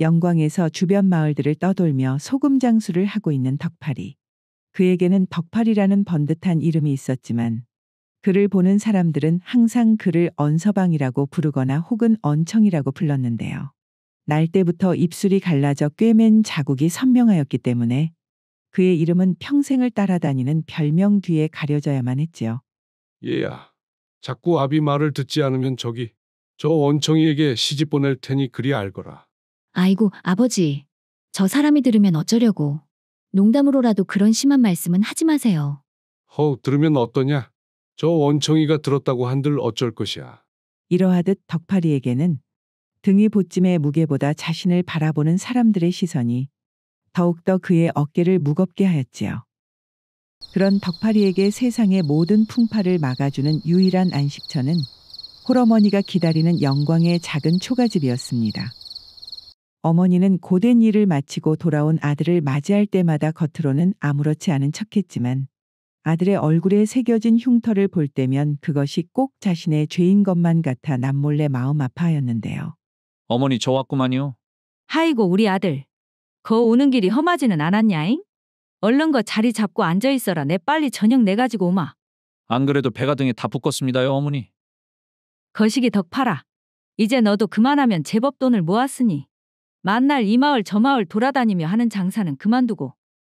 영광에서 주변 마을들을 떠돌며 소금 장수를 하고 있는 덕팔이. 그에게는 덕팔이라는 번듯한 이름이 있었지만 그를 보는 사람들은 항상 그를 언서방이라고 부르거나 혹은 언청이라고 불렀는데요. 날 때부터 입술이 갈라져 꿰맨 자국이 선명하였기 때문에 그의 이름은 평생을 따라다니는 별명 뒤에 가려져야만 했지요. 얘야, 자꾸 아비 말을 듣지 않으면 저 원청이에게 시집 보낼 테니 그리 알거라. 아이고, 아버지. 저 사람이 들으면 어쩌려고. 농담으로라도 그런 심한 말씀은 하지 마세요. 들으면 어떠냐? 저 원청이가 들었다고 한들 어쩔 것이야. 이러하듯 덕팔이에게는 등이 보찜의 무게보다 자신을 바라보는 사람들의 시선이 더욱더 그의 어깨를 무겁게 하였지요. 그런 덕팔이에게 세상의 모든 풍파를 막아주는 유일한 안식처는 홀어머니가 기다리는 영광의 작은 초가집이었습니다. 어머니는 고된 일을 마치고 돌아온 아들을 맞이할 때마다 겉으로는 아무렇지 않은 척했지만 아들의 얼굴에 새겨진 흉터를 볼 때면 그것이 꼭 자신의 죄인 것만 같아 남몰래 마음 아파하였는데요. 어머니 저 왔구만요. 하이고 우리 아들. 거 오는 길이 험하지는 않았냐잉? 얼른 거 자리 잡고 앉아있어라. 내 빨리 저녁 내가지고 오마. 안 그래도 배가 등에 다 붙겠습니다요 어머니. 거시기 덕팔아. 이제 너도 그만하면 제법 돈을 모았으니 만날 이 마을 저 마을 돌아다니며 하는 장사는 그만두고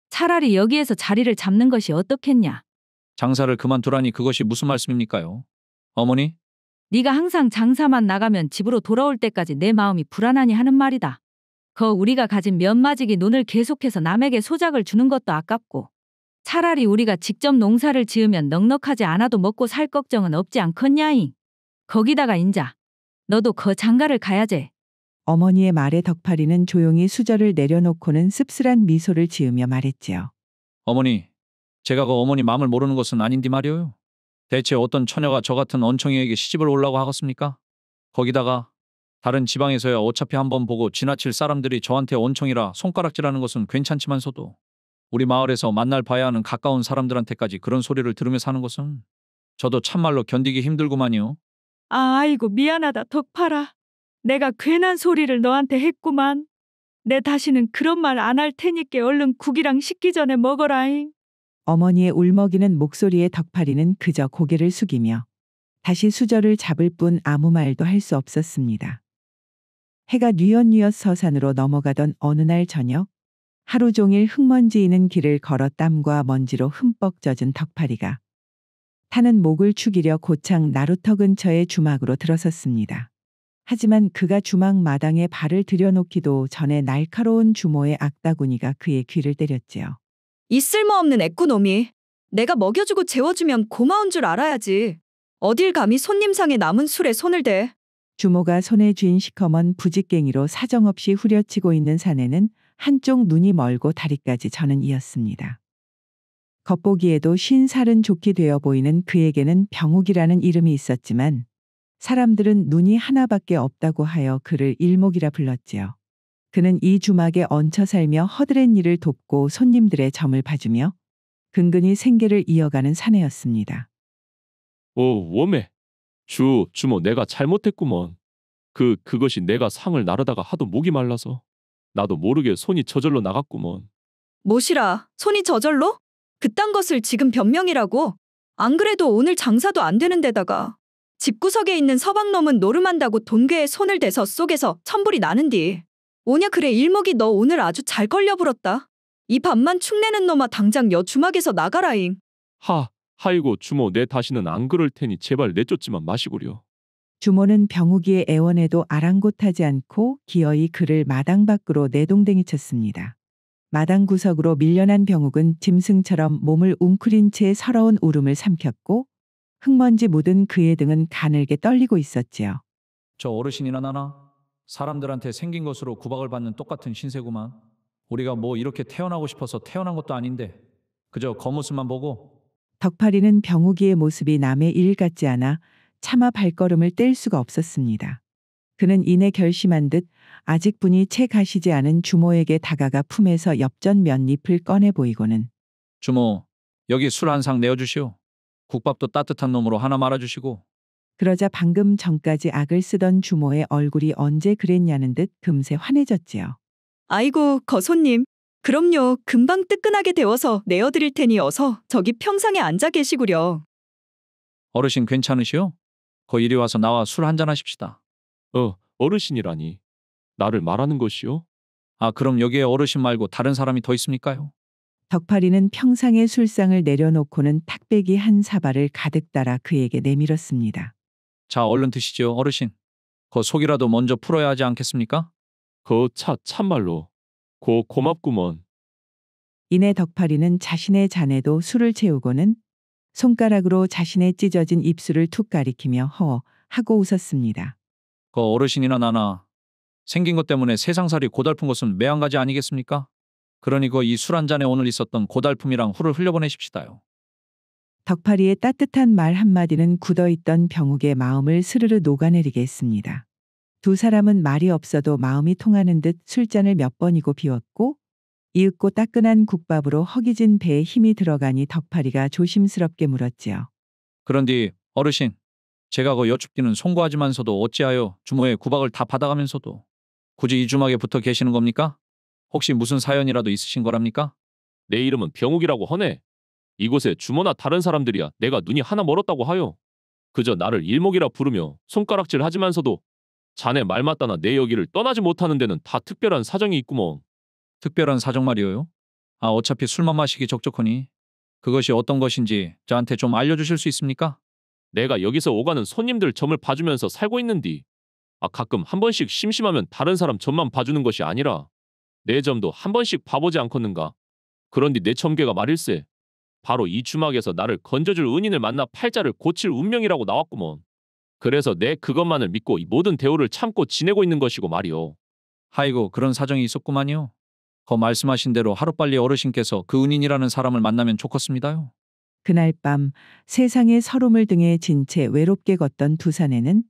차라리 여기에서 자리를 잡는 것이 어떻겠냐. 장사를 그만두라니 그것이 무슨 말씀입니까요? 어머니? 네가 항상 장사만 나가면 집으로 돌아올 때까지 내 마음이 불안하니 하는 말이다. 거 우리가 가진 몇마지기 논을 계속해서 남에게 소작을 주는 것도 아깝고 차라리 우리가 직접 농사를 지으면 넉넉하지 않아도 먹고 살 걱정은 없지 않겠냐잉. 거기다가 인자 너도 거 장가를 가야제. 어머니의 말에 덕팔이는 조용히 수저를 내려놓고는 씁쓸한 미소를 지으며 말했지요. 어머니, 제가 그 어머니 마음을 모르는 것은 아닌데 말이오요. 대체 어떤 처녀가 저 같은 언청이에게 시집을 오려고 하겠습니까? 거기다가 다른 지방에서야 어차피 한번 보고 지나칠 사람들이 저한테 언청이라 손가락질하는 것은 괜찮지만서도 우리 마을에서 만날 봐야 하는 가까운 사람들한테까지 그런 소리를 들으며 사는 것은 저도 참말로 견디기 힘들구만요. 아이고 미안하다 덕팔아. 내가 괜한 소리를 너한테 했구만. 내 다시는 그런 말 안 할 테니께 얼른 국이랑 식기 전에 먹어라잉. 어머니의 울먹이는 목소리에 덕팔이는 그저 고개를 숙이며 다시 수저를 잡을 뿐 아무 말도 할 수 없었습니다. 해가 뉘엿뉘엿 서산으로 넘어가던 어느 날 저녁, 하루 종일 흙먼지이는 길을 걸어 땀과 먼지로 흠뻑 젖은 덕팔이가 타는 목을 축이려 고창 나루터 근처의 주막으로 들어섰습니다. 하지만 그가 주막 마당에 발을 들여놓기도 전에 날카로운 주모의 악다구니가 그의 귀를 때렸지요. 이 쓸모없는 애꾸놈이. 내가 먹여주고 재워주면 고마운 줄 알아야지. 어딜 감히 손님상에 남은 술에 손을 대. 주모가 손에 쥔 시커먼 부직갱이로 사정없이 후려치고 있는 사내는 한쪽 눈이 멀고 다리까지 저는 이었습니다. 겉보기에도 50살은 좋게 되어 보이는 그에게는 병욱이라는 이름이 있었지만 사람들은 눈이 하나밖에 없다고 하여 그를 일목이라 불렀지요. 그는 이 주막에 얹혀 살며 허드렛 일을 돕고 손님들의 점을 봐주며 근근히 생계를 이어가는 사내였습니다. 워메. 주모 내가 잘못했구먼. 그것이 내가 상을 나르다가 하도 목이 말라서 나도 모르게 손이 저절로 나갔구먼. 뭐시라, 손이 저절로? 그딴 것을 지금 변명이라고? 안 그래도 오늘 장사도 안 되는 데다가 집구석에 있는 서방놈은 노름한다고 돈괴에 손을 대서 속에서 천불이 나는디. 오냐 그래 일목이 너 오늘 아주 잘 걸려불었다. 이 밥만 축내는 놈아 당장 여 주막에서 나가라잉. 하이고 주모 내 다시는 안 그럴 테니 제발 내쫓지만 마시구려. 주모는 병욱이의 애원에도 아랑곳하지 않고 기어이 그를 마당 밖으로 내동댕이 쳤습니다. 마당 구석으로 밀려난 병욱은 짐승처럼 몸을 웅크린 채 서러운 울음을 삼켰고 흙먼지 묻은 그의 등은 가늘게 떨리고 있었지요. 저 어르신이나 나나 사람들한테 생긴 것으로 구박을 받는 똑같은 신세구만. 우리가 뭐 이렇게 태어나고 싶어서 태어난 것도 아닌데 그저 겉모습만 보고. 덕팔이는 병욱이의 모습이 남의 일 같지 않아 차마 발걸음을 뗄 수가 없었습니다. 그는 이내 결심한 듯 아직 분이 채 가시지 않은 주모에게 다가가 품에서 엽전 몇 잎을 꺼내 보이고는 주모, 여기 술 한 상 내어주시오. 국밥도 따뜻한 놈으로 하나 말아주시고. 그러자 방금 전까지 악을 쓰던 주모의 얼굴이 언제 그랬냐는 듯 금세 환해졌지요. 아이고, 거손님. 그럼요. 금방 뜨끈하게 데워서 내어드릴 테니 어서 저기 평상에 앉아 계시구려. 어르신 괜찮으시오? 거 이리 와서 나와 술 한잔 하십시다. 어르신이라니. 나를 말하는 것이요? 아, 그럼 여기에 어르신 말고 다른 사람이 더 있습니까요? 덕팔이는 평상에 술상을 내려놓고는 탁배기 한 사발을 가득 따라 그에게 내밀었습니다. 자, 얼른 드시지요, 어르신. 거 속이라도 먼저 풀어야 하지 않겠습니까? 참말로. 고맙구먼. 이내 덕팔이는 자신의 잔에도 술을 채우고는 손가락으로 자신의 찢어진 입술을 툭 가리키며 허 하고 웃었습니다. 거 어르신이나 나나 생긴 것 때문에 세상살이 고달픈 것은 매한가지 아니겠습니까? 그러니 거 이 술 한 잔에 오늘 있었던 고달픔이랑 후를 흘려보내십시다요. 덕팔이의 따뜻한 말 한마디는 굳어있던 병욱의 마음을 스르르 녹아내리게 했습니다. 두 사람은 말이 없어도 마음이 통하는 듯 술잔을 몇 번이고 비웠고 이윽고 따끈한 국밥으로 허기진 배에 힘이 들어가니 덕팔이가 조심스럽게 물었지요. 그런디 어르신, 제가 거 여쭙기는 송구하지만서도 어찌하여 주모의 구박을 다 받아가면서도 굳이 이 주막에 붙어 계시는 겁니까? 혹시 무슨 사연이라도 있으신 거랍니까? 내 이름은 병욱이라고 허네. 이곳에 주모나 다른 사람들이야 내가 눈이 하나 멀었다고 하여. 그저 나를 일목이라 부르며 손가락질 하지만서도 자네 말 맞다나 내 여기를 떠나지 못하는 데는 다 특별한 사정이 있구먼. 특별한 사정 말이오요? 아, 어차피 술만 마시기 적적하니 그것이 어떤 것인지 저한테 좀 알려주실 수 있습니까? 내가 여기서 오가는 손님들 점을 봐주면서 살고 있는디. 가끔 한 번씩 심심하면 다른 사람 점만 봐주는 것이 아니라 내 점도 한 번씩 봐보지 않겠는가. 그런디 내 점괘가 말일세. 바로 이 주막에서 나를 건져줄 은인을 만나 팔자를 고칠 운명이라고 나왔구먼. 그래서 내 그것만을 믿고 이 모든 대우를 참고 지내고 있는 것이고 말이오. 하이고, 그런 사정이 있었구만요. 거 말씀하신 대로 하루빨리 어르신께서 그 은인이라는 사람을 만나면 좋겠습니다요. 그날 밤 세상의 서름을 등에 진 채 외롭게 걷던 두 사내는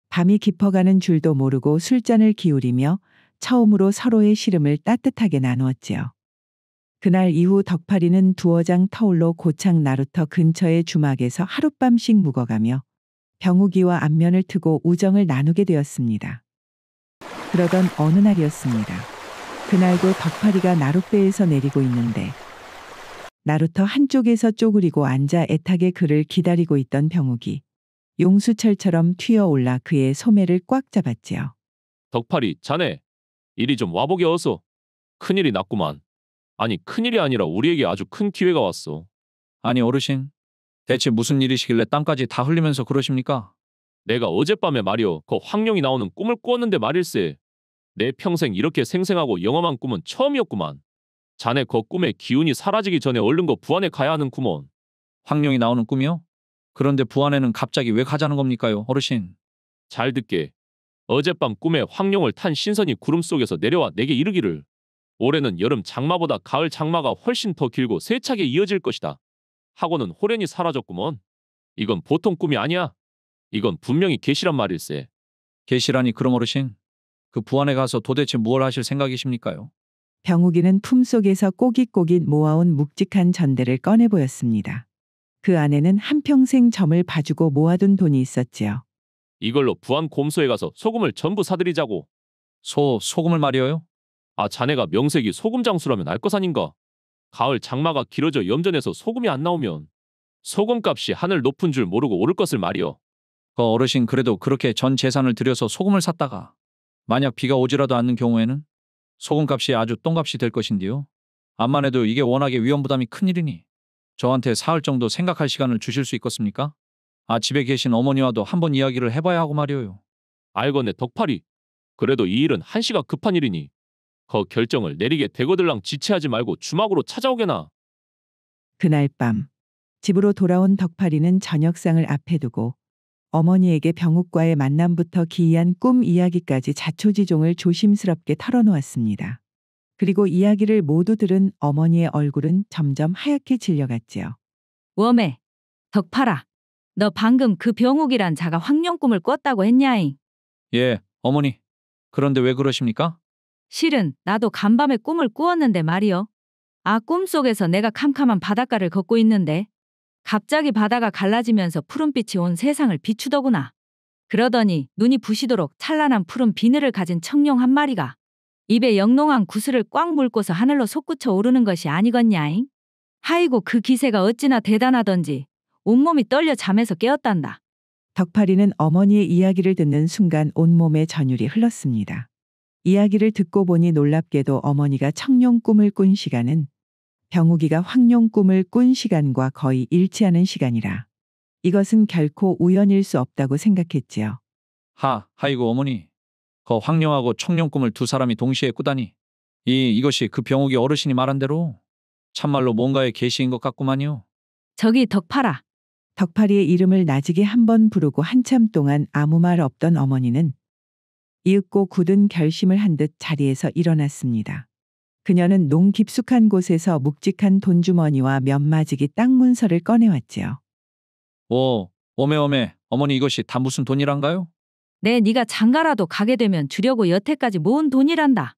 밤이 깊어가는 줄도 모르고 술잔을 기울이며 처음으로 서로의 시름을 따뜻하게 나누었지요. 그날 이후 덕팔이는 두어장 터울로 고창 나루터 근처의 주막에서 하룻밤씩 묵어가며 병욱이와 안면을 트고 우정을 나누게 되었습니다. 그러던 어느 날이었습니다. 그날도 덕팔이가 나룻배에서 내리고 있는데 나루터 한쪽에서 쪼그리고 앉아 애타게 그를 기다리고 있던 병욱이 용수철처럼 튀어올라 그의 소매를 꽉 잡았지요. 덕팔이, 자네. 이리 좀 와보게 어서. 큰일이 났구만. 아니, 큰일이 아니라 우리에게 아주 큰 기회가 왔어. 아니 어르신, 대체 무슨 일이시길래 땀까지 다 흘리면서 그러십니까? 내가 어젯밤에 말이여 그 황룡이 나오는 꿈을 꾸었는데 말일세. 내 평생 이렇게 생생하고 영험한 꿈은 처음이었구만. 자네 그 꿈의 기운이 사라지기 전에 얼른 거 부안에 가야 하는 구먼. 황룡이 나오는 꿈이요? 그런데 부안에는 갑자기 왜 가자는 겁니까요, 어르신? 잘 듣게. 어젯밤 꿈에 황룡을 탄 신선이 구름 속에서 내려와 내게 이르기를 올해는 여름 장마보다 가을 장마가 훨씬 더 길고 세차게 이어질 것이다. 하고는 호련히 사라졌구먼. 이건 보통 꿈이 아니야. 이건 분명히 계시란 말일세. 계시라니. 그럼 어르신, 그 부안에 가서 도대체 무엇을 하실 생각이십니까요? 병욱이는 품속에서 꼬깃꼬깃 모아온 묵직한 전대를 꺼내 보였습니다. 그 안에는 한평생 점을 봐주고 모아둔 돈이 있었지요. 이걸로 부안 곰소에 가서 소금을 전부 사들이자고. 소금을 말이어요? 자네가 명색이 소금 장수라면 알 것 아닌가. 가을 장마가 길어져 염전에서 소금이 안 나오면 소금값이 하늘 높은 줄 모르고 오를 것을 말이여. 그 어르신, 그래도 그렇게 전 재산을 들여서 소금을 샀다가 만약 비가 오지라도 않는 경우에는 소금값이 아주 똥값이 될 것인데요. 암만 해도 이게 워낙에 위험부담이 큰일이니 저한테 사흘 정도 생각할 시간을 주실 수 있겠습니까? 집에 계신 어머니와도 한번 이야기를 해봐야 하고 말이오요. 알거네 덕팔이. 그래도 이 일은 한시가 급한 일이니 그 결정을 내리게 대거들랑 지체하지 말고 주막으로 찾아오게나. 그날 밤 집으로 돌아온 덕팔이는 저녁상을 앞에 두고 어머니에게 병욱과의 만남부터 기이한 꿈 이야기까지 자초지종을 조심스럽게 털어놓았습니다. 그리고 이야기를 모두 들은 어머니의 얼굴은 점점 하얗게 질려갔지요. 웜에, 덕팔아, 너 방금 그 병욱이란 자가 황룡 꿈을 꿨다고 했냐잉? 예, 어머니. 그런데 왜 그러십니까? 실은 나도 간밤에 꿈을 꾸었는데 말이여. 꿈속에서 내가 캄캄한 바닷가를 걷고 있는데 갑자기 바다가 갈라지면서 푸른빛이 온 세상을 비추더구나. 그러더니 눈이 부시도록 찬란한 푸른 비늘을 가진 청룡 한 마리가 입에 영롱한 구슬을 꽉 물고서 하늘로 솟구쳐 오르는 것이 아니겠냐잉? 하이고 그 기세가 어찌나 대단하던지 온몸이 떨려 잠에서 깨었단다. 덕파리는 어머니의 이야기를 듣는 순간 온몸에 전율이 흘렀습니다. 이야기를 듣고 보니 놀랍게도 어머니가 청룡 꿈을 꾼 시간은 병욱이가 황룡 꿈을 꾼 시간과 거의 일치하는 시간이라 이것은 결코 우연일 수 없다고 생각했지요. 하이고 어머니. 그 황룡하고 청룡 꿈을 두 사람이 동시에 꾸다니. 이것이 그 병욱이 어르신이 말한 대로 참말로 뭔가의 계시인 것 같구만요. 저기 덕파라. 덕파리의 이름을 나지게 한 번 부르고 한참 동안 아무 말 없던 어머니는 이윽고 굳은 결심을 한 듯 자리에서 일어났습니다. 그녀는 농 깊숙한 곳에서 묵직한 돈주머니와 면마지기 땅 문서를 꺼내왔지요. 오메 어머니 이것이 다 무슨 돈이란가요? 네가 장가라도 가게 되면 주려고 여태까지 모은 돈이란다.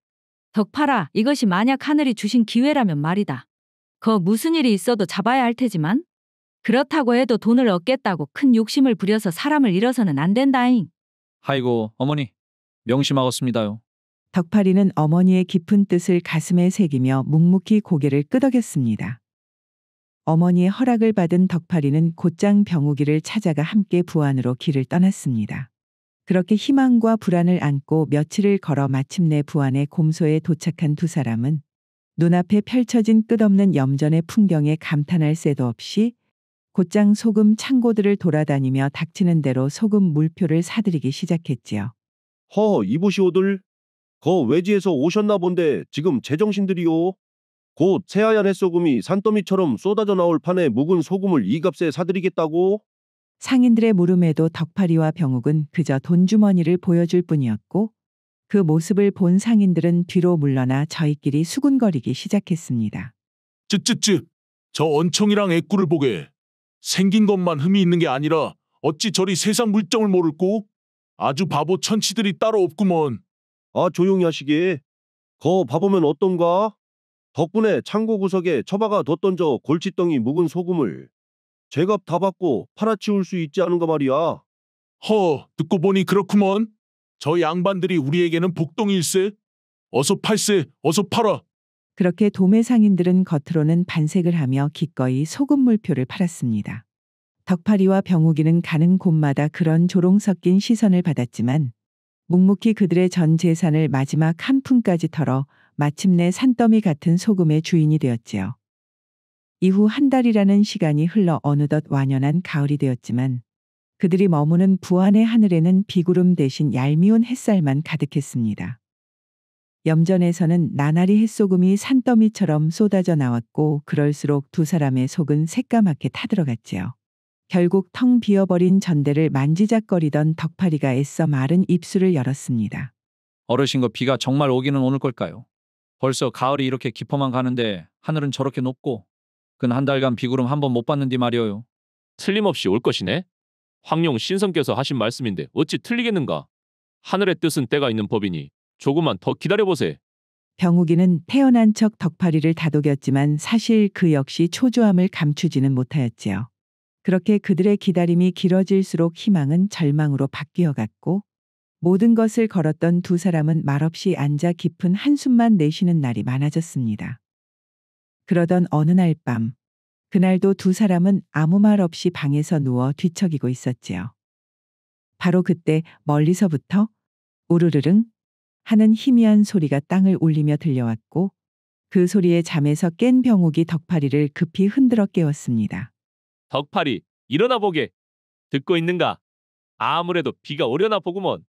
덕파라, 이것이 만약 하늘이 주신 기회라면 말이다. 무슨 일이 있어도 잡아야 할 테지만 그렇다고 해도 돈을 얻겠다고 큰 욕심을 부려서 사람을 잃어서는 안 된다잉. 하이고 어머니. 명심하겠습니다요. 덕파리는 어머니의 깊은 뜻을 가슴에 새기며 묵묵히 고개를 끄덕였습니다. 어머니의 허락을 받은 덕파리는 곧장 병욱이를 찾아가 함께 부안으로 길을 떠났습니다. 그렇게 희망과 불안을 안고 며칠을 걸어 마침내 부안의 곰소에 도착한 두 사람은 눈앞에 펼쳐진 끝없는 염전의 풍경에 감탄할 새도 없이 곧장 소금 창고들을 돌아다니며 닥치는 대로 소금 물표를 사들이기 시작했지요. 이보시오들. 외지에서 오셨나 본데 지금 제정신들이요. 곧 새하얀 햇소금이 산더미처럼 쏟아져 나올 판에 묵은 소금을 이 값에 사드리겠다고? 상인들의 물음에도 덕파리와 병욱은 그저 돈주머니를 보여줄 뿐이었고 그 모습을 본 상인들은 뒤로 물러나 저희끼리 수군거리기 시작했습니다. 쯧쯧쯧. 저 언청이랑 애꾸를 보게. 생긴 것만 흠이 있는 게 아니라 어찌 저리 세상 물정을 모를꼬? 아주 바보 천치들이 따로 없구먼. 조용히 하시게. 봐보면 어떤가? 덕분에 창고 구석에 처박아 뒀던 저 골칫덩이 묵은 소금을 제값 다 받고 팔아치울 수 있지 않은가 말이야. 듣고 보니 그렇구먼. 저 양반들이 우리에게는 복동일세. 어서 팔세, 어서 팔아. 그렇게 도매 상인들은 겉으로는 반색을 하며 기꺼이 소금 물표를 팔았습니다. 덕파리와 병욱이는 가는 곳마다 그런 조롱 섞인 시선을 받았지만 묵묵히 그들의 전 재산을 마지막 한 푼까지 털어 마침내 산더미 같은 소금의 주인이 되었지요. 이후 한 달이라는 시간이 흘러 어느덧 완연한 가을이 되었지만 그들이 머무는 부안의 하늘에는 비구름 대신 얄미운 햇살만 가득했습니다. 염전에서는 나날이 햇소금이 산더미처럼 쏟아져 나왔고 그럴수록 두 사람의 속은 새까맣게 타들어갔지요. 결국 텅 비어버린 전대를 만지작거리던 덕파리가 애써 마른 입술을 열었습니다. 어르신 거 비가 정말 오기는 오는 걸까요? 벌써 가을이 이렇게 깊어만 가는데 하늘은 저렇게 높고 근 한 달간 비구름 한 번 못 봤는디 말이어요. 틀림없이 올 것이네. 황룡 신성께서 하신 말씀인데 어찌 틀리겠는가. 하늘의 뜻은 때가 있는 법이니 조금만 더 기다려보세. 병욱이는 태어난 척 덕파리를 다독였지만 사실 그 역시 초조함을 감추지는 못하였지요. 그렇게 그들의 기다림이 길어질수록 희망은 절망으로 바뀌어갔고 모든 것을 걸었던 두 사람은 말없이 앉아 깊은 한숨만 내쉬는 날이 많아졌습니다. 그러던 어느 날 밤, 그날도 두 사람은 아무 말 없이 방에서 누워 뒤척이고 있었지요. 바로 그때 멀리서부터 우르르릉 하는 희미한 소리가 땅을 울리며 들려왔고 그 소리에 잠에서 깬 병욱이 덕파리를 급히 흔들어 깨웠습니다. 덕파리, 일어나 보게. 듣고 있는가? 아무래도 비가 오려나 보구먼.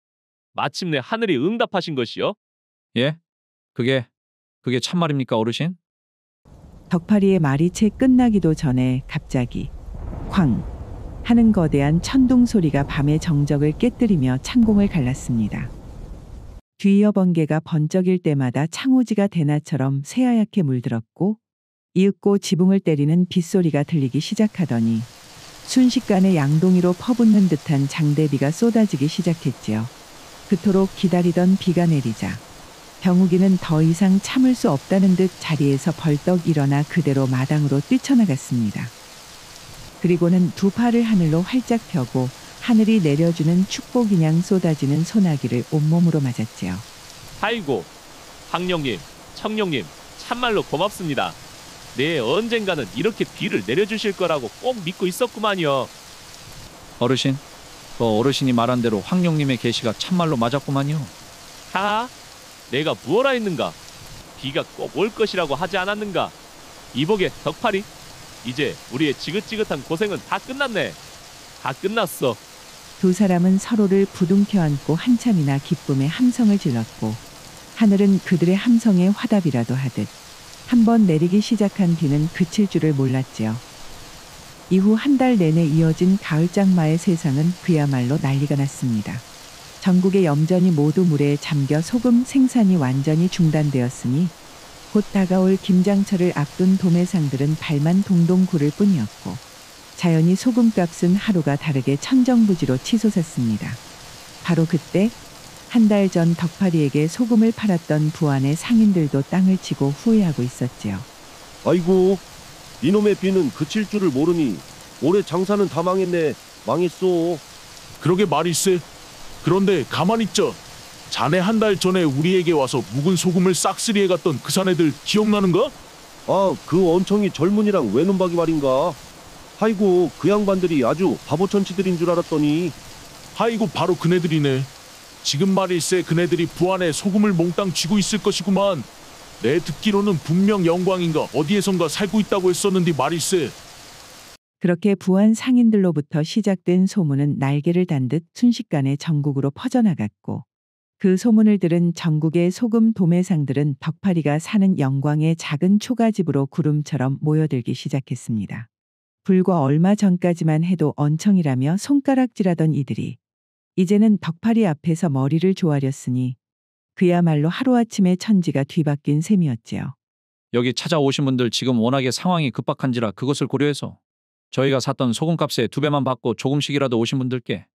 마침내 하늘이 응답하신 것이요? 예? 그게 참말입니까 어르신? 덕파리의 말이 채 끝나기도 전에 갑자기 쾅 하는 거대한 천둥 소리가 밤의 정적을 깨뜨리며 창공을 갈랐습니다. 뒤이어 번개가 번쩍일 때마다 창호지가 대나처럼 새하얗게 물들었고 이윽고 지붕을 때리는 빗소리가 들리기 시작하더니 순식간에 양동이로 퍼붓는 듯한 장대비가 쏟아지기 시작했지요. 그토록 기다리던 비가 내리자 병욱이는 더 이상 참을 수 없다는 듯 자리에서 벌떡 일어나 그대로 마당으로 뛰쳐나갔습니다. 그리고는 두 팔을 하늘로 활짝 펴고 하늘이 내려주는 축복인양 쏟아지는 소나기를 온몸으로 맞았지요. 아이고, 황령님, 청령님, 참말로 고맙습니다. 네, 언젠가는 이렇게 비를 내려주실 거라고 꼭 믿고 있었구만요. 어르신, 그 어르신이 말한 대로 황룡님의 계시가 참말로 맞았구만요. 하하, 내가 무엇라 했는가? 비가 꼭 올 것이라고 하지 않았는가? 이복의 덕팔이, 이제 우리의 지긋지긋한 고생은 다 끝났네. 다 끝났어. 두 사람은 서로를 부둥켜 안고 한참이나 기쁨의 함성을 질렀고 하늘은 그들의 함성에 화답이라도 하듯 한번 내리기 시작한 비는 그칠 줄을 몰랐지요. 이후 한 달 내내 이어진 가을장마의 세상은 그야말로 난리가 났습니다. 전국의 염전이 모두 물에 잠겨 소금 생산이 완전히 중단되었으니 곧 다가올 김장철을 앞둔 도매상들은 발만 동동 구를 뿐이었고 자연히 소금값은 하루가 다르게 천정부지로 치솟았습니다. 바로 그때 한 달 전 덕파리에게 소금을 팔았던 부안의 상인들도 땅을 치고 후회하고 있었지요. 아이고, 이놈의 비는 그칠 줄을 모르니 올해 장사는 다 망했네. 망했어. 그러게 말일세. 그런데 가만히 있자. 자네 한 달 전에 우리에게 와서 묵은 소금을 싹쓸이해 갔던 그 사내들 기억나는가? 아, 그 원청이 젊은이랑 외눈박이 말인가? 아이고, 그 양반들이 아주 바보천치들인 줄 알았더니. 아이고, 바로 그네들이네. 지금 말일세 그네들이 부안에 소금을 몽땅 쥐고 있을 것이구만. 내 듣기로는 분명 영광인가 어디에선가 살고 있다고 했었는데 말일세. 그렇게 부안 상인들로부터 시작된 소문은 날개를 단 듯 순식간에 전국으로 퍼져나갔고 그 소문을 들은 전국의 소금 도매상들은 덕파리가 사는 영광의 작은 초가집으로 구름처럼 모여들기 시작했습니다. 불과 얼마 전까지만 해도 언청이라며 손가락질하던 이들이 이제는 덕파리 앞에서 머리를 조아렸으니 그야말로 하루아침에 천지가 뒤바뀐 셈이었지요. 여기 찾아오신 분들 지금 워낙에 상황이 급박한지라 그것을 고려해서 저희가 샀던 소금값의 2배만 받고 조금씩이라도 오신 분들께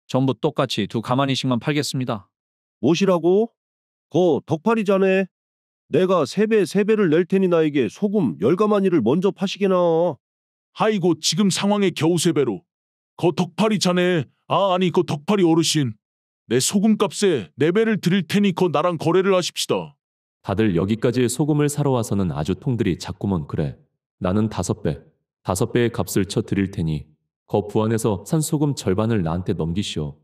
전부 똑같이 2가마니씩만 팔겠습니다. 뭐시라고? 거 덕팔이자네. 내가 3배를 낼 테니 나에게 소금 10가마니를 먼저 파시게나. 아이고, 지금 상황에 겨우 3배로. 거 덕파리 자네. 아니 거 덕파리 어르신. 내 소금값에 4배를 드릴 테니 거 나랑 거래를 하십시다. 다들 여기까지 소금을 사러 와서는 아주 통들이 자꾸먼 그래. 나는 5배, 5배의 값을 쳐 드릴 테니 거 부안에서 산 소금 절반을 나한테 넘기시오.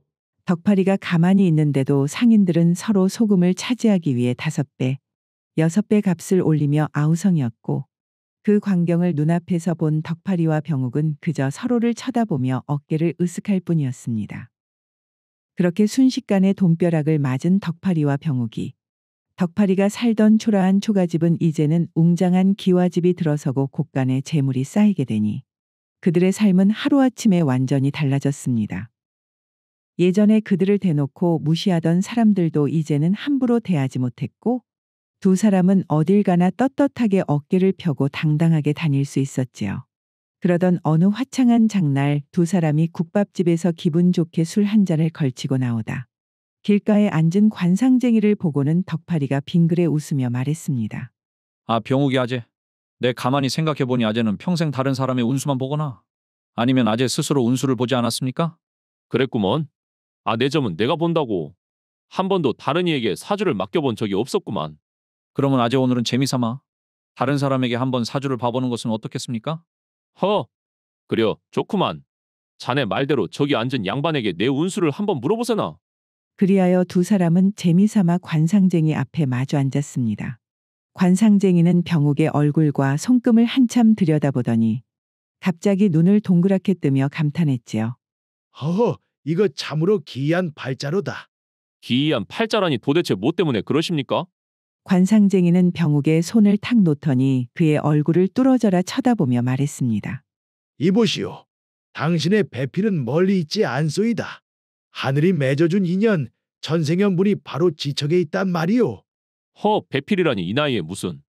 덕파리가 가만히 있는데도 상인들은 서로 소금을 차지하기 위해 5배, 6배 값을 올리며 아우성이었고 그 광경을 눈앞에서 본 덕파리와 병욱은 그저 서로를 쳐다보며 어깨를 으쓱할 뿐이었습니다. 그렇게 순식간에 돈벼락을 맞은 덕파리와 병욱이 덕파리가 살던 초라한 초가집은 이제는 웅장한 기와집이 들어서고 곳간에 재물이 쌓이게 되니 그들의 삶은 하루아침에 완전히 달라졌습니다. 예전에 그들을 대놓고 무시하던 사람들도 이제는 함부로 대하지 못했고 두 사람은 어딜 가나 떳떳하게 어깨를 펴고 당당하게 다닐 수 있었지요. 그러던 어느 화창한 장날 두 사람이 국밥집에서 기분 좋게 술 한 잔을 걸치고 나오다 길가에 앉은 관상쟁이를 보고는 덕파리가 빙그레 웃으며 말했습니다. 아, 병욱이 아재. 내 가만히 생각해보니 아재는 평생 다른 사람의 운수만 보거나 아니면 아재 스스로 운수를 보지 않았습니까? 그랬구먼. 아, 내 점은 내가 본다고. 한 번도 다른 이에게 사주를 맡겨본 적이 없었구만. 그러면 아재 오늘은 재미삼아 다른 사람에게 한번 사주를 봐보는 것은 어떻겠습니까? 허, 그려, 좋구만. 자네 말대로 저기 앉은 양반에게 내 운수를 한번 물어보세나. 그리하여 두 사람은 재미삼아 관상쟁이 앞에 마주 앉았습니다. 관상쟁이는 병욱의 얼굴과 손금을 한참 들여다보더니 갑자기 눈을 동그랗게 뜨며 감탄했지요. 허허, 이거 참으로 기이한 팔자로다. 기이한 팔자라니 도대체 뭐 때문에 그러십니까? 관상쟁이는 병욱의 손을 탁 놓더니 그의 얼굴을 뚫어져라 쳐다보며 말했습니다. 이보시오. 당신의 배필은 멀리 있지 않소이다. 하늘이 맺어준 인연, 천생연분이 바로 지척에 있단 말이오. 허, 배필이라니 이 나이에 무슨.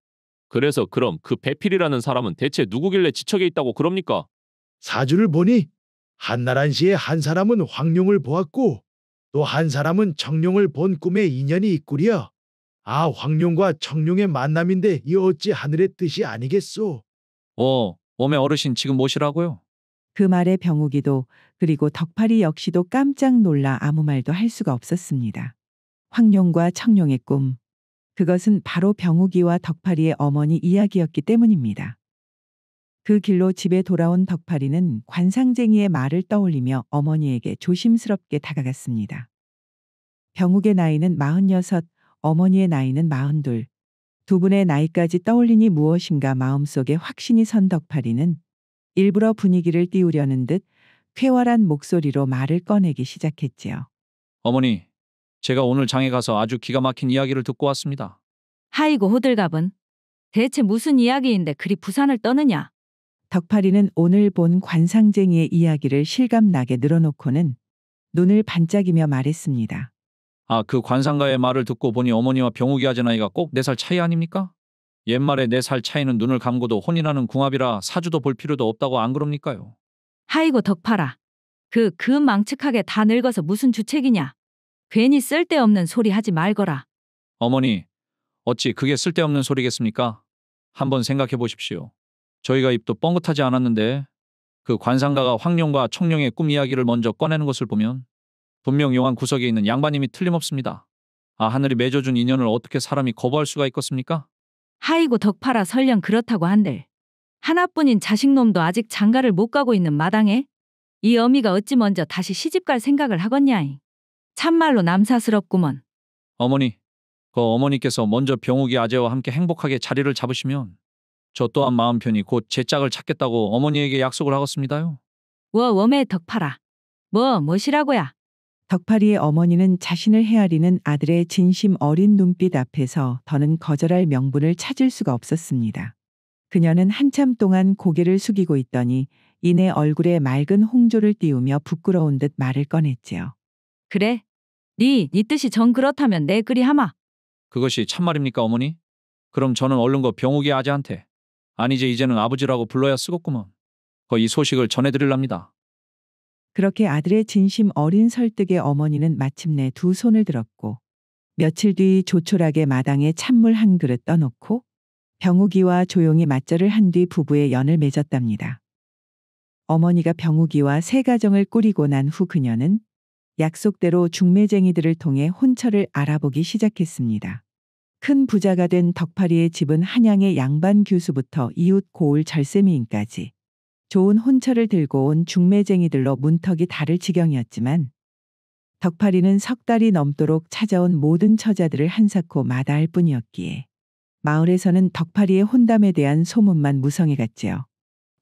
그래서 그럼 그 배필이라는 사람은 대체 누구길래 지척에 있다고 그럽니까? 사주를 보니 한나란시의 한 사람은 황룡을 보았고 또 한 사람은 청룡을 본 꿈에 인연이 있구려. 아, 황룡과 청룡의 만남인데 이 어찌 하늘의 뜻이 아니겠소? 어메 어르신 지금 뭐시라고요? 그 말에 병욱이도 그리고 덕팔이 역시도 깜짝 놀라 아무 말도 할 수가 없었습니다. 황룡과 청룡의 꿈. 그것은 바로 병욱이와 덕팔이의 어머니 이야기였기 때문입니다. 그 길로 집에 돌아온 덕팔이는 관상쟁이의 말을 떠올리며 어머니에게 조심스럽게 다가갔습니다. 병욱의 나이는 46, 어머니의 나이는 42. 두 분의 나이까지 떠올리니 무엇인가 마음속에 확신이 선 덕팔이는 일부러 분위기를 띄우려는 듯 쾌활한 목소리로 말을 꺼내기 시작했지요. 어머니, 제가 오늘 장에 가서 아주 기가 막힌 이야기를 듣고 왔습니다. 하이고 호들갑은. 대체 무슨 이야기인데 그리 부산을 떠느냐? 덕팔이는 오늘 본 관상쟁이의 이야기를 실감나게 늘어놓고는 눈을 반짝이며 말했습니다. 아, 그 관상가의 말을 듣고 보니 어머니와 병욱이 아재 나이가 꼭 4살 차이 아닙니까? 옛말에 4살 차이는 눈을 감고도 혼이나는 궁합이라 사주도 볼 필요도 없다고 안 그럽니까요? 하이고 덕팔아. 그 망측하게 다 늙어서 무슨 주책이냐? 괜히 쓸데없는 소리 하지 말거라. 어머니, 어찌 그게 쓸데없는 소리겠습니까? 한번 생각해 보십시오. 저희가 입도 뻥긋하지 않았는데 그 관상가가 황룡과 청룡의 꿈 이야기를 먼저 꺼내는 것을 보면 분명 용안 구석에 있는 양반님이 틀림없습니다. 아, 하늘이 맺어준 인연을 어떻게 사람이 거부할 수가 있겠습니까? 하이고 덕팔아 설령 그렇다고 한들 하나뿐인 자식놈도 아직 장가를 못 가고 있는 마당에 이 어미가 어찌 먼저 다시 시집갈 생각을 하겠냐이. 참말로 남사스럽구먼. 어머니, 그 어머니께서 먼저 병욱이 아재와 함께 행복하게 자리를 잡으시면 저 또한 마음 편히 곧 제 짝을 찾겠다고 어머니에게 약속을 하겠습니다요. 웜에 덕팔아. 뭐시라고야? 덕팔이의 어머니는 자신을 헤아리는 아들의 진심 어린 눈빛 앞에서 더는 거절할 명분을 찾을 수가 없었습니다. 그녀는 한참 동안 고개를 숙이고 있더니 이내 얼굴에 맑은 홍조를 띄우며 부끄러운 듯 말을 꺼냈지요. 그래. 네 뜻이 정 그렇다면 내 그리 하마. 그것이 참말입니까, 어머니? 그럼 저는 얼른 거 병욱이 아재한테 아니제 이제는 아버지라고 불러야 쓰겠구먼. 이 소식을 전해드리랍니다. 그렇게 아들의 진심 어린 설득에 어머니는 마침내 두 손을 들었고 며칠 뒤 조촐하게 마당에 찬물 한 그릇 떠놓고 병욱이와 조용히 맞절을 한 뒤 부부의 연을 맺었답니다. 어머니가 병욱이와 새 가정을 꾸리고 난 후 그녀는 약속대로 중매쟁이들을 통해 혼처를 알아보기 시작했습니다. 큰 부자가 된 덕팔이의 집은 한양의 양반 교수부터 이웃 고을 절세미인까지 좋은 혼처를 들고 온 중매쟁이들로 문턱이 다를 지경이었지만 덕팔이는 석 달이 넘도록 찾아온 모든 처자들을 한사코 마다할 뿐이었기에 마을에서는 덕팔이의 혼담에 대한 소문만 무성해 갔지요.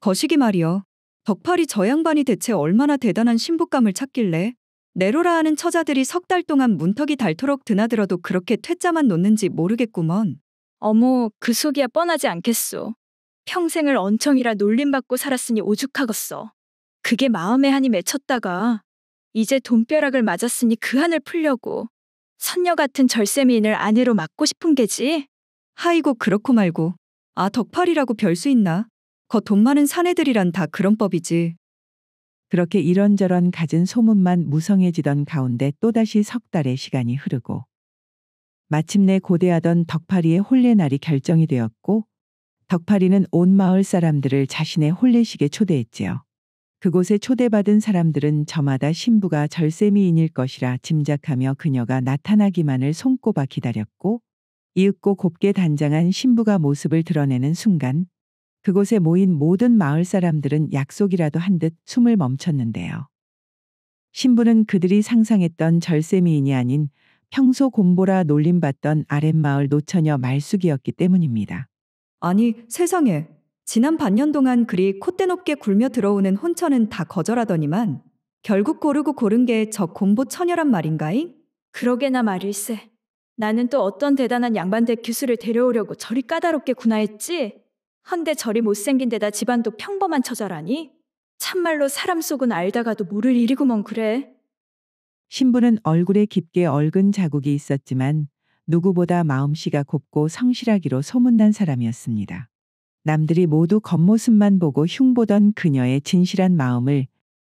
거시기 말이여. 덕팔이 저 양반이 대체 얼마나 대단한 신부감을 찾길래 내로라 하는 처자들이 석 달 동안 문턱이 닳도록 드나들어도 그렇게 퇴짜만 놓는지 모르겠구먼. 어머, 그 속이야 뻔하지 않겠소. 평생을 언청이라 놀림받고 살았으니 오죽하겠어. 그게 마음에 한이 맺혔다가 이제 돈벼락을 맞았으니 그 한을 풀려고 선녀 같은 절세미인을 아내로 맡고 싶은 게지. 하이고 그렇고 말고. 아, 덕팔이라고 별 수 있나? 거 돈 많은 사내들이란 다 그런 법이지. 그렇게 이런저런 갖은 소문만 무성해지던 가운데 또다시 석 달의 시간이 흐르고 마침내 고대하던 덕팔이의 혼례날이 결정이 되었고 덕팔이는 온 마을 사람들을 자신의 혼례식에 초대했지요. 그곳에 초대받은 사람들은 저마다 신부가 절세미인일 것이라 짐작하며 그녀가 나타나기만을 손꼽아 기다렸고 이윽고 곱게 단장한 신부가 모습을 드러내는 순간 그곳에 모인 모든 마을 사람들은 약속이라도 한 듯 숨을 멈췄는데요. 신부는 그들이 상상했던 절세미인이 아닌 평소 곰보라 놀림받던 아랫마을 노처녀 말숙이었기 때문입니다. 아니, 세상에. 지난 반년 동안 그리 콧대 높게 굴며 들어오는 혼처는 다 거절하더니만 결국 고르고 고른 게 저 곰보 처녀란 말인가잉? 그러게나 말일세. 나는 또 어떤 대단한 양반대 교수를 데려오려고 저리 까다롭게 군하했지. 헌데 저리 못생긴 데다 집안도 평범한 처자라니. 참말로 사람 속은 알다가도 모를 일이구먼 그래. 신부는 얼굴에 깊게 얽은 자국이 있었지만 누구보다 마음씨가 곱고 성실하기로 소문난 사람이었습니다. 남들이 모두 겉모습만 보고 흉보던 그녀의 진실한 마음을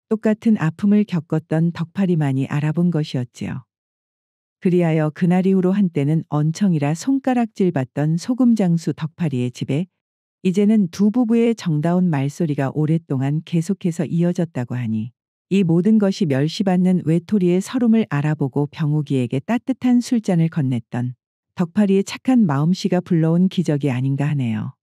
똑같은 아픔을 겪었던 덕팔이만이 알아본 것이었지요. 그리하여 그날 이후로 한때는 언청이라 손가락질 받던 소금장수 덕팔이의 집에 이제는 두 부부의 정다운 말소리가 오랫동안 계속해서 이어졌다고 하니 이 모든 것이 멸시받는 외톨이의 서름을 알아보고 병욱이에게 따뜻한 술잔을 건넸던 덕파리의 착한 마음씨가 불러온 기적이 아닌가 하네요.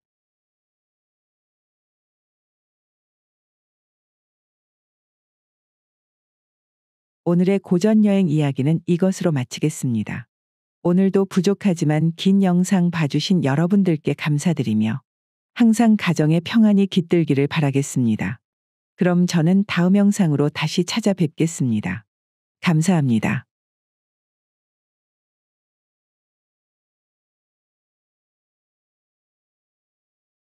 오늘의 고전여행 이야기는 이것으로 마치겠습니다. 오늘도 부족하지만 긴 영상 봐주신 여러분들께 감사드리며 항상 가정의 평안이 깃들기를 바라겠습니다. 그럼 저는 다음 영상으로 다시 찾아뵙겠습니다. 감사합니다.